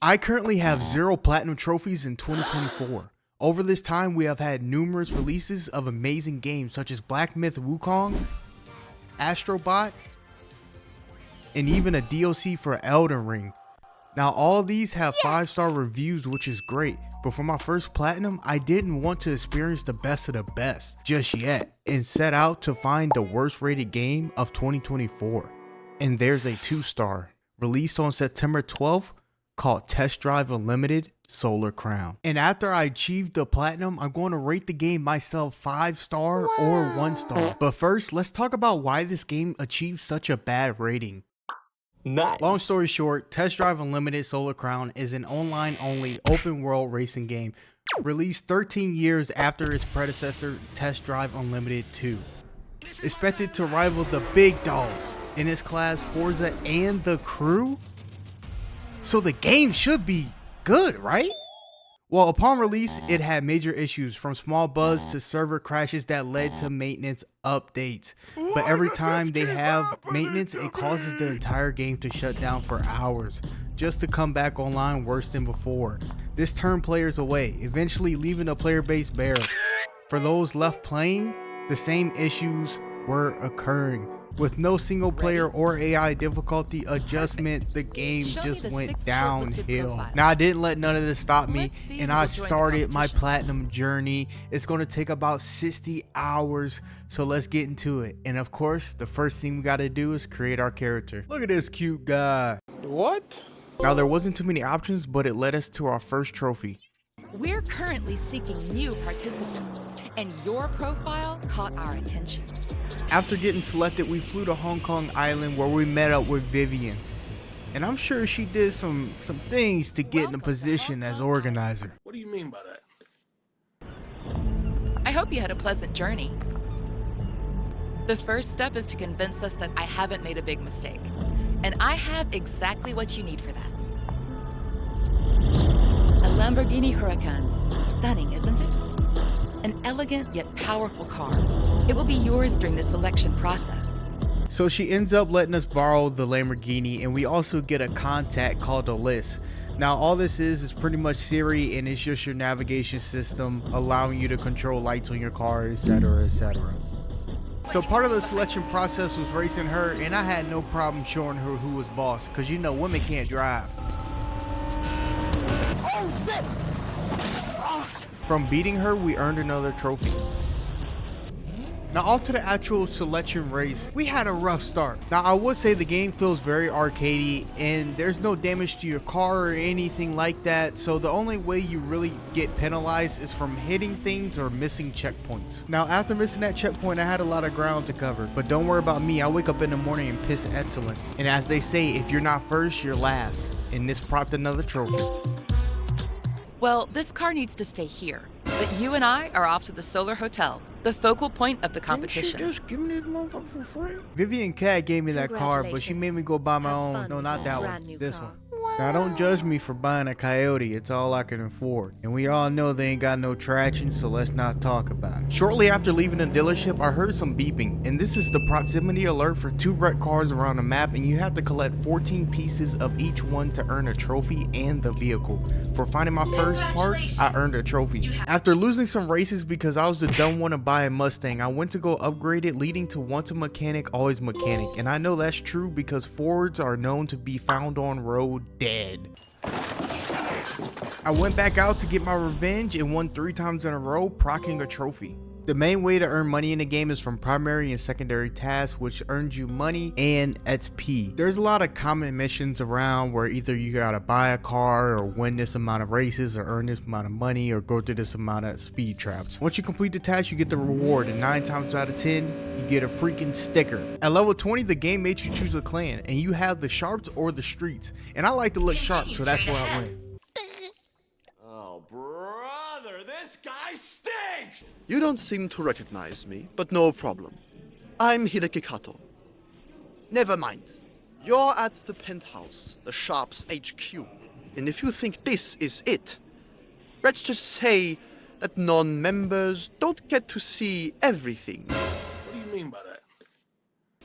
I currently have 0 platinum trophies in 2024. Over this time, we have had numerous releases of amazing games such as Black Myth Wukong, Astrobot, and even a DLC for Elden Ring. Now all these have 5-star reviews, which is great, but for my first platinum, I didn't want to experience the best of the best just yet and set out to find the worst rated game of 2024. And there's a 2-star released on September 12th called Test Drive Unlimited Solar Crown. And after I achieved the platinum, I'm going to rate the game myself 5-star or 1-star. But first, let's talk about why this game achieved such a bad rating. Nice. Long story short, Test Drive Unlimited Solar Crown is an online-only open-world racing game released 13 years after its predecessor, Test Drive Unlimited 2. Expected to rival the big dogs in its class, Forza and The Crew? So the game should be good, right? Well, upon release, it had major issues, from small bugs to server crashes that led to maintenance updates. But every time they have maintenance, it causes the entire game to shut down for hours, just to come back online worse than before. This turned players away, eventually leaving the player base bare. For those left playing, the same issues were occurring. With no single player or AI difficulty adjustment, the game just went downhill. Now, I didn't let none of this stop me, and I started my platinum journey. It's going to take about 60 hours, so let's get into it. And of course, the first thing we got to do is create our character. Look at this cute guy. What? Now, there wasn't too many options, but it led us to our first trophy. We're currently seeking new participants, and your profile caught our attention. After getting selected, we flew to Hong Kong Island where we met up with Vivian. And I'm sure she did some things to get in a position as organizer. What do you mean by that? I hope you had a pleasant journey. The first step is to convince us that I haven't made a big mistake, and I have exactly what you need for that. A Lamborghini Huracan. Stunning, isn't it? An elegant yet powerful car. It will be yours during the selection process. So she ends up letting us borrow the Lamborghini, and we also get a contact called Alyss. Now all this is pretty much Siri, and it's just your navigation system allowing you to control lights on your car, etc, etc. So part of the selection process was racing her, and I had no problem showing her who was boss, because you know women can't drive. Oh shit! From beating her, we earned another trophy. Now off to the actual selection race. We had a rough start. Now I would say the game feels very arcadey, and there's no damage to your car or anything like that, so the only way you really get penalized is from hitting things or missing checkpoints. Now after missing that checkpoint, I had a lot of ground to cover, but don't worry about me. I wake up in the morning and piss excellence. And as they say, if you're not first, you're last. And this propped another trophy. Well, this car needs to stay here, but you and I are off to the Solar Hotel, the focal point of the competition. Didn't she just give me this motherfucker for free? Vivian Cat gave me that car, but she made me go buy my own. No, not that one. This one. Now don't judge me for buying a Coyote, it's all I can afford. And we all know they ain't got no traction, so let's not talk about it. Shortly after leaving the dealership, I heard some beeping, and this is the proximity alert for 2 wrecked cars around the map, and you have to collect 14 pieces of each one to earn a trophy and the vehicle. For finding my first part, I earned a trophy. After losing some races because I was the dumb one to buy a Mustang, I went to go upgrade it, leading to once a mechanic, always mechanic. And I know that's true because Fords are known to be found on road dead. I went back out to get my revenge and won 3 times in a row, procking a trophy. The main way to earn money in the game is from primary and secondary tasks, which earns you money and XP. There's a lot of common missions around where either you gotta buy a car or win this amount of races or earn this amount of money or go through this amount of speed traps. Once you complete the task, you get the reward, and 9 times out of 10 you get a freaking sticker. At level 20, the game makes you choose a clan, and you have the Sharps or the Streets, and I like to look sharp, so that's where I went. Oh, brother, this guy stinks! You don't seem to recognize me, but no problem. I'm Hideki Kato. Never mind. You're at the penthouse, the Sharps HQ. And if you think this is it, let's just say that non-members don't get to see everything. What do you mean by that?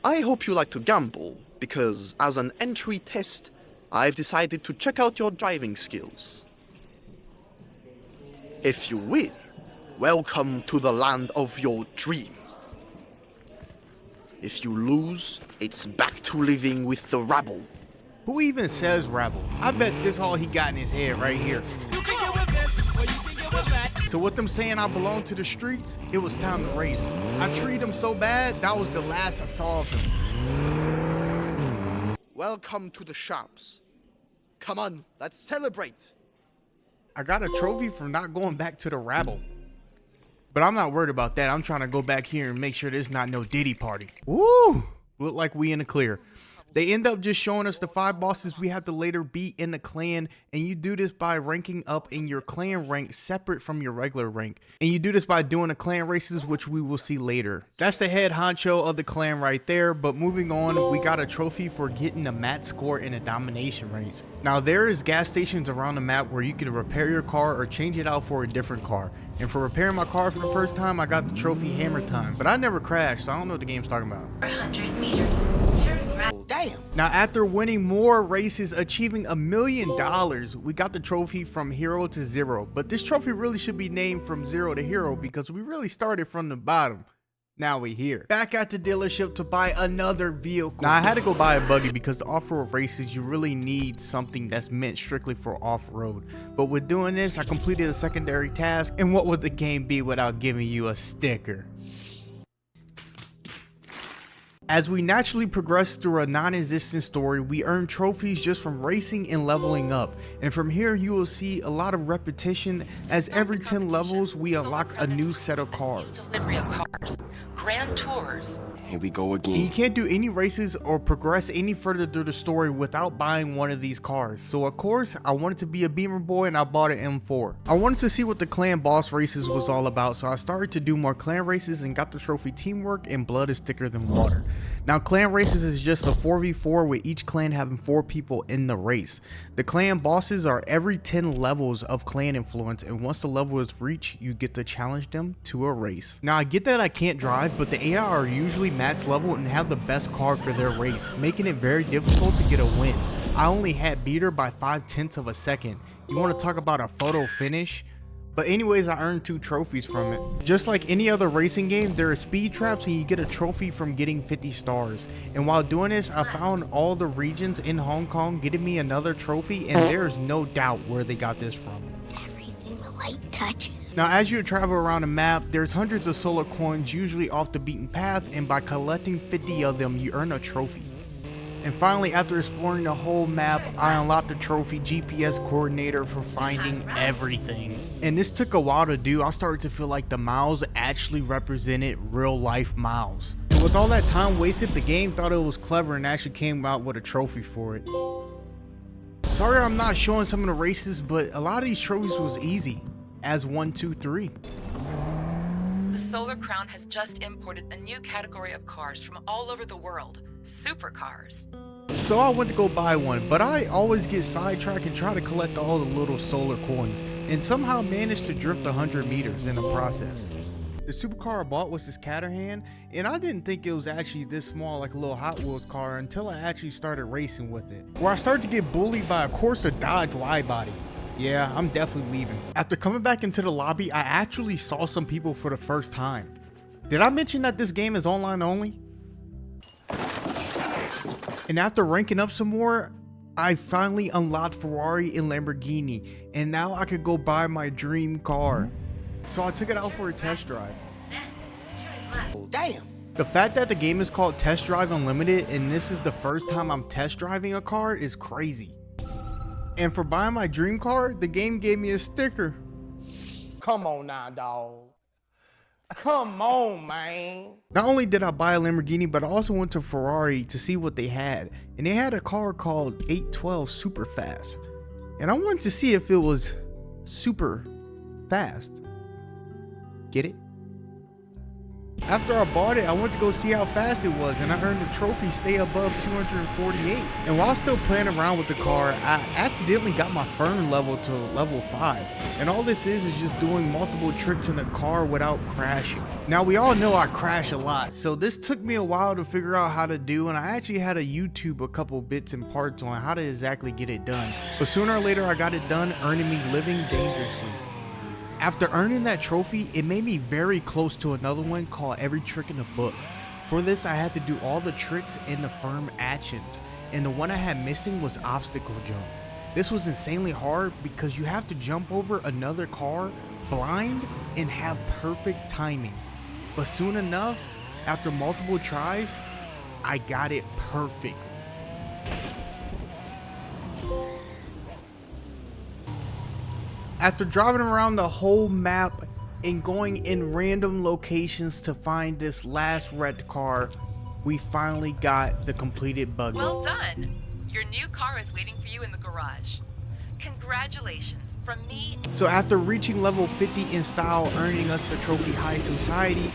I hope you like to gamble, because as an entry test, I've decided to check out your driving skills. If you win, welcome to the land of your dreams. If you lose, it's back to living with the rabble. Who even says rabble? I bet this all he got in his head right here. So with them saying I belong to the streets, it was time to race. I treated him so bad, that was the last I saw of him. Welcome to the shops. Come on, let's celebrate. I got a trophy for not going back to the rabble. But I'm not worried about that. I'm trying to go back here and make sure there's not no Diddy party. Woo! Look like we in the clear. They end up just showing us the 5 bosses we have to later beat in the clan, and you do this by ranking up in your clan rank separate from your regular rank. And you do this by doing the clan races, which we will see later. That's the head honcho of the clan right there, but moving on, we got a trophy for getting the mat score in a domination race. Now there is gas stations around the map where you can repair your car or change it out for a different car. And for repairing my car for the first time, I got the trophy hammer time, but I never crashed, so I don't know what the game's talking about. 100 meters. Turn right. Damn. Now, after winning more races, achieving $1 million, we got the trophy from hero to zero. But this trophy really should be named from zero to hero because we really started from the bottom. Now we here. Back at the dealership to buy another vehicle. Now, I had to go buy a buggy because the off-road races, you really need something that's meant strictly for off-road. But with doing this, I completed a secondary task. And what would the game be without giving you a sticker? As we naturally progress through a non-existent story, we earn trophies just from racing and leveling up. And from here, you will see a lot of repetition as every 10 levels, we unlock a new set of cars. Delivery of cars, grand tours. Here we go And you again. can't do any races or progress any further through the story without buying one of these cars. So of course, I wanted to be a Beamer boy and I bought an M4. I wanted to see what the clan boss races was all about, so I started to do more clan races and got the trophy teamwork and blood is thicker than water. Now clan races is just a 4v4 with each clan having 4 people in the race. The clan bosses are every 10 levels of clan influence, and once the level is reached, you get to challenge them to a race. Now I get that I can't drive, but the AI are usually max level and have the best car for their race, making it very difficult to get a win. I only had beat her by 5/10 of a second. You want to talk about a photo finish? But anyways, I earned 2 trophies from it. Just like any other racing game, there are speed traps and you get a trophy from getting 50 stars. And while doing this, I found all the regions in Hong Kong getting me another trophy, and there's no doubt where they got this from. Everything the light touches. Now as you travel around the map, there's hundreds of solar coins usually off the beaten path, and by collecting 50 of them, you earn a trophy. And finally, after exploring the whole map, I unlocked the trophy GPS coordinator for finding everything. And this took a while to do. I started to feel like the miles actually represented real life miles. And with all that time wasted, the game thought it was clever and actually came out with a trophy for it. Sorry I'm not showing some of the races, but a lot of these trophies was easy. As 1, 2, 3. The Solar Crown has just imported a new category of cars from all over the world, supercars. So I went to go buy one, but I always get sidetracked and try to collect all the little solar coins, and somehow managed to drift 100 meters in the process. The supercar I bought was this Caterham, and I didn't think it was actually this small like a little Hot Wheels car until I actually started racing with it, where I started to get bullied by a Corsa Dodge wide-body. Yeah, I'm definitely leaving. After coming back into the lobby, I actually saw some people for the first time. Did I mention that this game is online only? And after ranking up some more, I finally unlocked Ferrari and Lamborghini, and now I could go buy my dream car. So I took it out for a test drive. Then turn left. Damn. The fact that the game is called Test Drive Unlimited and this is the first time I'm test driving a car is crazy. And for buying my dream car, the game gave me a sticker. Come on now, dawg. Come on, man. Not only did I buy a Lamborghini, but I also went to Ferrari to see what they had. And they had a car called 812 Superfast. And I wanted to see if it was super fast. Get it? After I bought it, I went to go see how fast it was, and I earned the trophy stay above 248. And while still playing around with the car, I accidentally got my Fern level to level 5. And all this is just doing multiple tricks in the car without crashing. Now we all know I crash a lot, so this took me a while to figure out how to do, and I actually had to YouTube a couple bits and parts on how to exactly get it done. But sooner or later I got it done, earning me living dangerously. After earning that trophy, it made me very close to another one called Every Trick in the Book. For this, I had to do all the tricks in the firm actions, and the one I had missing was obstacle jump. This was insanely hard because you have to jump over another car blind and have perfect timing. But soon enough, after multiple tries, I got it perfect. After driving around the whole map and going in random locations to find this last red car, we finally got the completed buggy. Well done! Your new car is waiting for you in the garage. Congratulations from me. So after reaching level 50 in style, earning us the trophy High Society,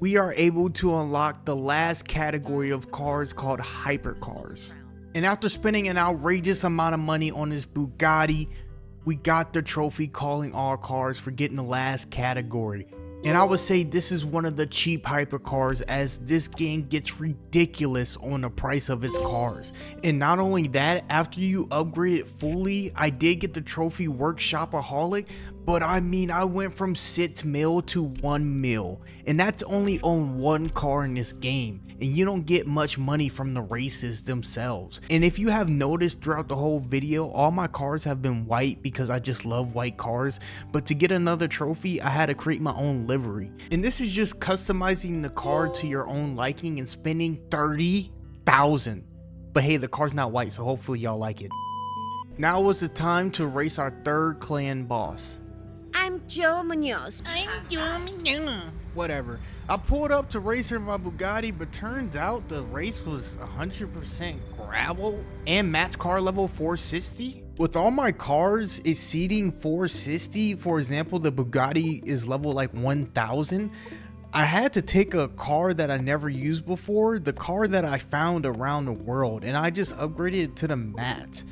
we are able to unlock the last category of cars called hypercars. And after spending an outrageous amount of money on this Bugatti, we got the trophy calling all cars for getting the last category. And I would say this is one of the cheap hypercars, as this game gets ridiculous on the price of its cars. And not only that, after you upgrade it fully, I did get the trophy Workshopaholic, but I mean, I went from 6 mil to 1 mil, and that's only on one car in this game, and you don't get much money from the races themselves. And if you have noticed throughout the whole video, all my cars have been white because I just love white cars, but to get another trophy, I had to create my own livery. And this is just customizing the car to your own liking and spending $30,000. But hey, the car's not white, so hopefully y'all like it. Now was the time to race our third clan boss. I'm Joe Munoz. Whatever. I pulled up to race her in my Bugatti, but turns out the race was 100% gravel and Matt's car level 460. With all my cars exceeding 460, for example, the Bugatti is level like 1000. I had to take a car that I never used before, the car that I found around the world, and I just upgraded it to the Matt.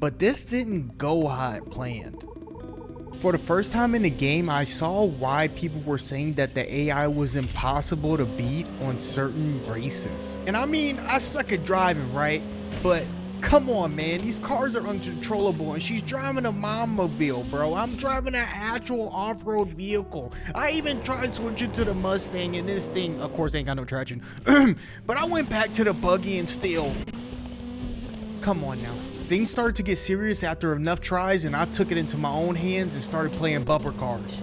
But this didn't go how I planned. For the first time in the game, I saw why people were saying that the AI was impossible to beat on certain races. And I mean, I suck at driving, right? But come on, man, these cars are uncontrollable, and she's driving a Mamaville, bro. I'm driving an actual off-road vehicle. I even tried switching to the Mustang, and this thing, of course, ain't got no traction. But I went back to the buggy and still, come on now. Things started to get serious after enough tries, and I took it into my own hands and started playing bumper cars.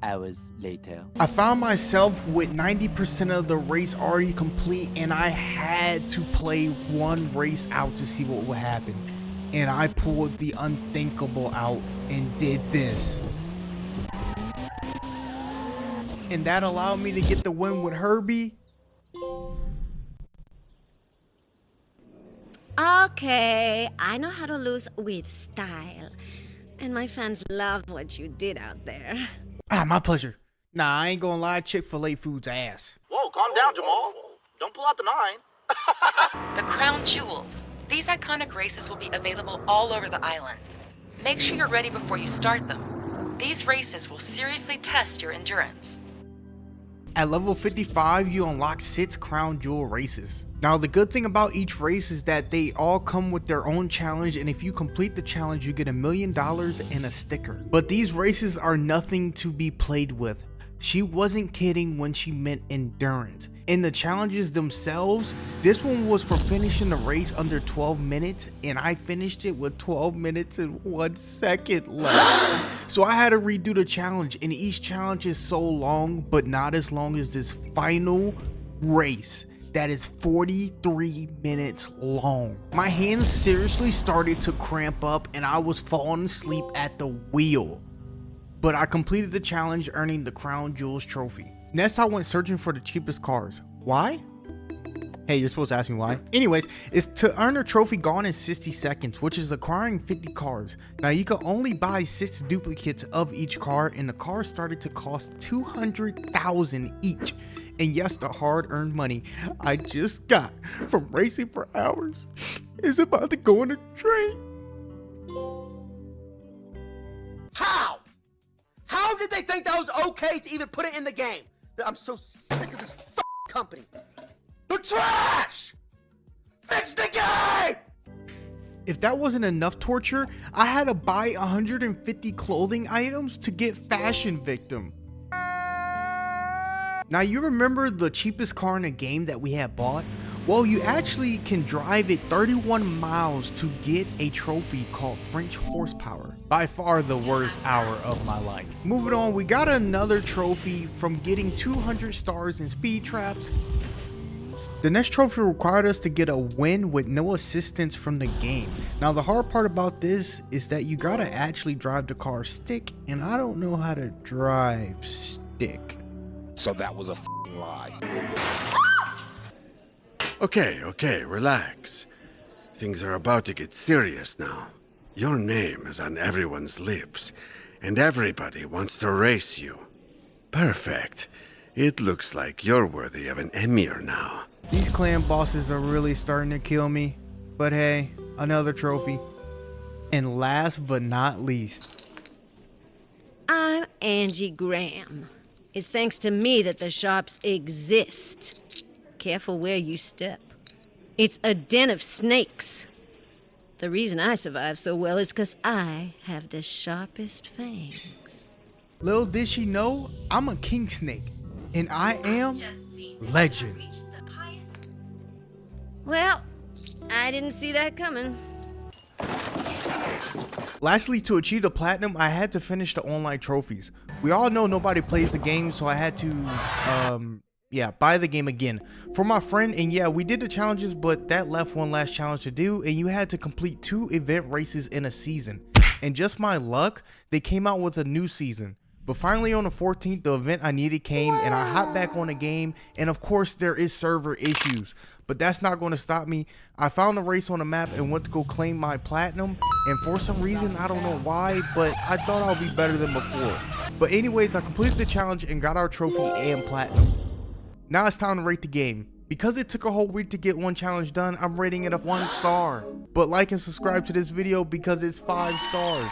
Hours later. I found myself with 90% of the race already complete, and I had to play one race out to see what would happen. And I pulled the unthinkable out and did this. And that allowed me to get the win with Herbie. Okay, I know how to lose with style. And my fans love what you did out there. My pleasure. Nah, I ain't gonna lie, Chick-fil-A food's ass. Whoa, calm down, Jamal. Don't pull out the 9. The Crown Jewels. These iconic races will be available all over the island. Make sure you're ready before you start them. These races will seriously test your endurance. At level 55, you unlock 6 Crown Jewel races. Now, the good thing about each race is that they all come with their own challenge, and if you complete the challenge, you get $1 million and a sticker. But these races are nothing to be played with. She wasn't kidding when she meant endurance. In the challenges themselves, this one was for finishing the race under 12 minutes, and I finished it with 12 minutes and 1 second left. So I had to redo the challenge, and each challenge is so long, but not as long as this final race that is 43 minutes long. My hands seriously started to cramp up, and I was falling asleep at the wheel. but I completed the challenge, earning the Crown Jewels trophy. Next, I went searching for the cheapest cars. Why? Hey, you're supposed to ask me why. Anyways, it's to earn a trophy gone in 60 seconds, which is acquiring 50 cars. Now, you can only buy 6 duplicates of each car, and the cars started to cost 200,000 each. And yes, the hard-earned money I just got from racing for hours is about to go in a drain. How? How did they think that was okay to even put it in the game? I'm so sick of this company. The trash! Fix the game! If that wasn't enough torture, I had to buy 150 clothing items to get Fashion Victim. Now, you remember the cheapest car in the game that we had bought? Well, you actually can drive it 31 miles to get a trophy called French Horsepower. By far the worst hour of my life. Moving on, we got another trophy from getting 200 stars in speed traps. The next trophy required us to get a win with no assistance from the game. Now, the hard part about this is that you gotta actually drive the car stick, and I don't know how to drive stick. So that was a f***ing lie. Okay, relax. Things are about to get serious now. Your name is on everyone's lips, and everybody wants to race you. Perfect. It looks like you're worthy of an emir now. These clan bosses are really starting to kill me, but hey, another trophy. And last but not least, I'm Angie Graham. It's thanks to me that the shops exist. Careful where you step. It's a den of snakes. The reason I survive so well is because I have the sharpest fangs. little did she know, I'm a king snake, and I am legend. Well, I didn't see that coming. Lastly, to achieve the platinum, I had to finish the online trophies. We all know nobody plays the game, so I had to, buy the game again for my friend. And yeah, we did the challenges, but that left one last challenge to do, and you had to complete 2 event races in a season. And just my luck, they came out with a new season. But finally on the 14th, the event I needed came, and I hopped back on the game, and of course there is server issues, but that's not going to stop me. I found the race on the map and went to go claim my platinum, and for some reason, I don't know why, but I thought I'll be better than before. But anyways, I completed the challenge and got our trophy and platinum. Now it's time to rate the game. Because it took a whole week to get one challenge done, I'm rating it a 1 star. But like and subscribe to this video because it's 5 stars.